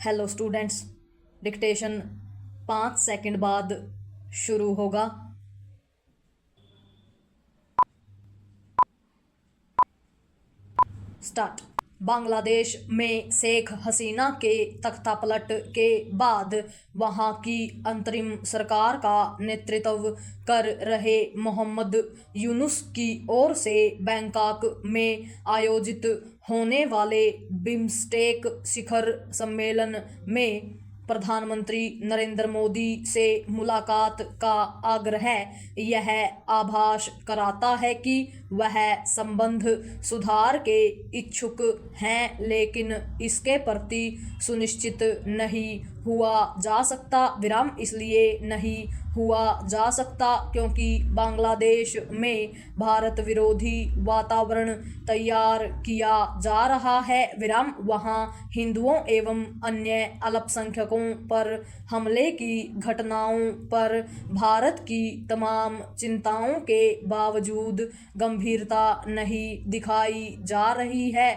Hello students, dictation 5 second बाद शुरू होगा। स्टार्ट। बांग्लादेश में शेख हसीना के तख्तापलट के बाद वहां की अंतरिम सरकार का नेतृत्व कर रहे मोहम्मद यूनुस की ओर से बैंकॉक में आयोजित होने वाले बिम्स्टेक शिखर सम्मेलन में प्रधानमंत्री नरेंद्र मोदी से मुलाकात का आग्रह यह आभास कराता है कि वह संबंध सुधार के इच्छुक हैं, लेकिन इसके प्रति सुनिश्चित नहीं हुआ जा सकता। इसलिए नहीं हुआ जा सकता क्योंकि बांग्लादेश में भारत विरोधी वातावरण तैयार किया जा रहा है। वहां हिंदुओं एवं अन्य अल्पसंख्यकों पर हमले की घटनाओं पर भारत की तमाम चिंताओं के बावजूद गंभीरता नहीं दिखाई जा रही है।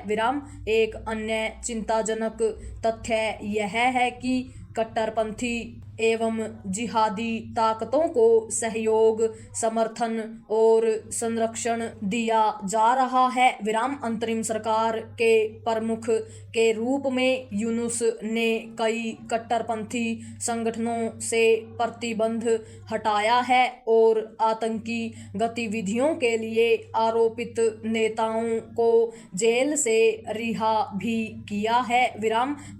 एक अन्य चिंताजनक तथ्य यह है कि कट्टरपंथी एवं जिहादी ताकतों को सहयोग, समर्थन और संरक्षण दिया जा रहा है। अंतरिम सरकार के प्रमुख के रूप में यूनुस ने कई कट्टरपंथी संगठनों से प्रतिबंध हटाया है और आतंकी गतिविधियों के लिए आरोपित नेताओं को जेल से रिहा भी किया है।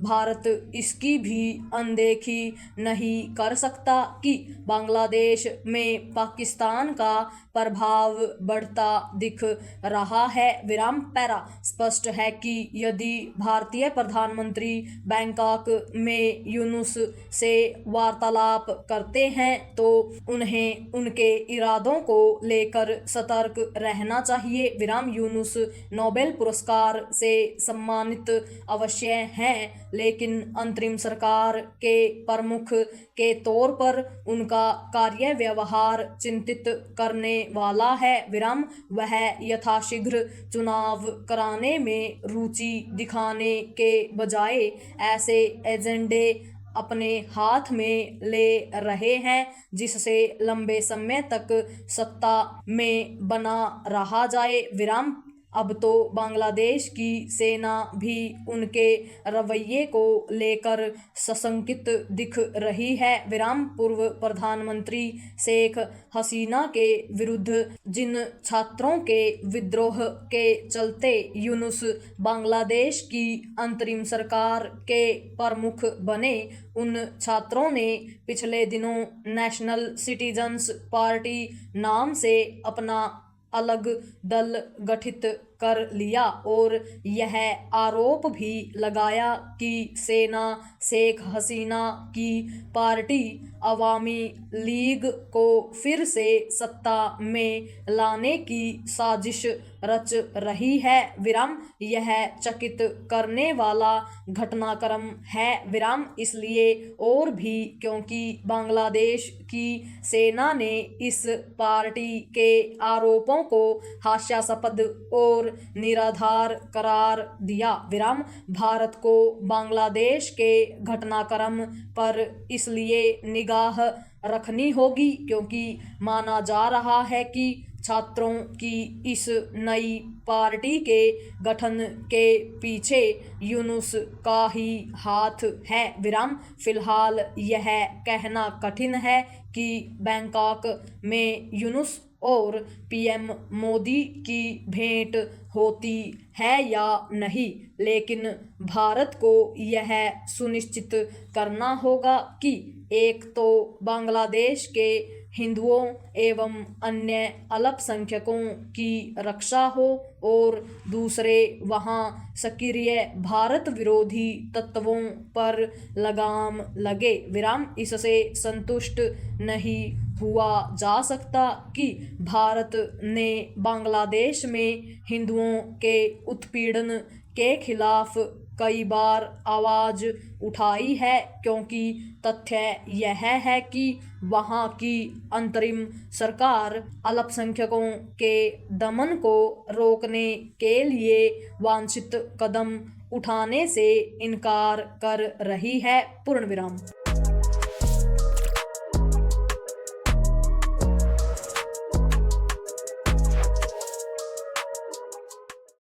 भारत इसकी भी अनदेखी नहीं कर सकता कि बांग्लादेश में पाकिस्तान का प्रभाव बढ़ता दिख रहा है। पैरा स्पष्ट है कि यदि भारतीय प्रधानमंत्री बैंकॉक में यूनुस से वार्तालाप करते हैं तो उन्हें उनके इरादों को लेकर सतर्क रहना चाहिए। यूनुस नोबेल पुरस्कार से सम्मानित अवश्य हैं, लेकिन अंतरिम सरकार के प्रमुख के तौर पर उनका कार्य व्यवहार चिंतित करने वाला है। वह यथाशीघ्र चुनाव कराने में रुचि दिखाने के बजाय ऐसे एजेंडे अपने हाथ में ले रहे हैं जिससे लंबे समय तक सत्ता में बना रहा जाए। अब तो बांग्लादेश की सेना भी उनके रवैये को लेकर सशंकित दिख रही है। पूर्व प्रधानमंत्री शेख हसीना के विरुद्ध जिन छात्रों के विद्रोह के चलते यूनुस बांग्लादेश की अंतरिम सरकार के प्रमुख बने, उन छात्रों ने पिछले दिनों नेशनल सिटीजन्स पार्टी नाम से अपना अलग दल गठित कर लिया और यह आरोप भी लगाया कि सेना शेख हसीना की पार्टी अवामी लीग को फिर से सत्ता में लाने की साजिश रच रही है। यह चकित करने वाला घटनाक्रम है। इसलिए और भी क्योंकि बांग्लादेश की सेना ने इस पार्टी के आरोपों को हास्यास्पद और निराधार करार दिया। भारत को बांग्लादेश के घटनाक्रम पर इसलिए निगाह रखनी होगी क्योंकि माना जा रहा है कि छात्रों की इस नई पार्टी के गठन के पीछे यूनुस का ही हाथ है। फिलहाल यह कहना कठिन है कि बैंकॉक में यूनुस और पीएम मोदी की भेंट होती है या नहीं, लेकिन भारत को यह सुनिश्चित करना होगा कि एक तो बांग्लादेश के हिंदुओं एवं अन्य अल्पसंख्यकों की रक्षा हो और दूसरे वहां सक्रिय भारत विरोधी तत्वों पर लगाम लगे। इससे संतुष्ट नहीं हुआ जा सकता कि भारत ने बांग्लादेश में हिंदुओं के उत्पीड़न के खिलाफ कई बार आवाज उठाई है, क्योंकि तथ्य यह है कि वहां की अंतरिम सरकार अल्पसंख्यकों के दमन को रोकने के लिए वांछित कदम उठाने से इनकार कर रही है। पूर्ण विराम।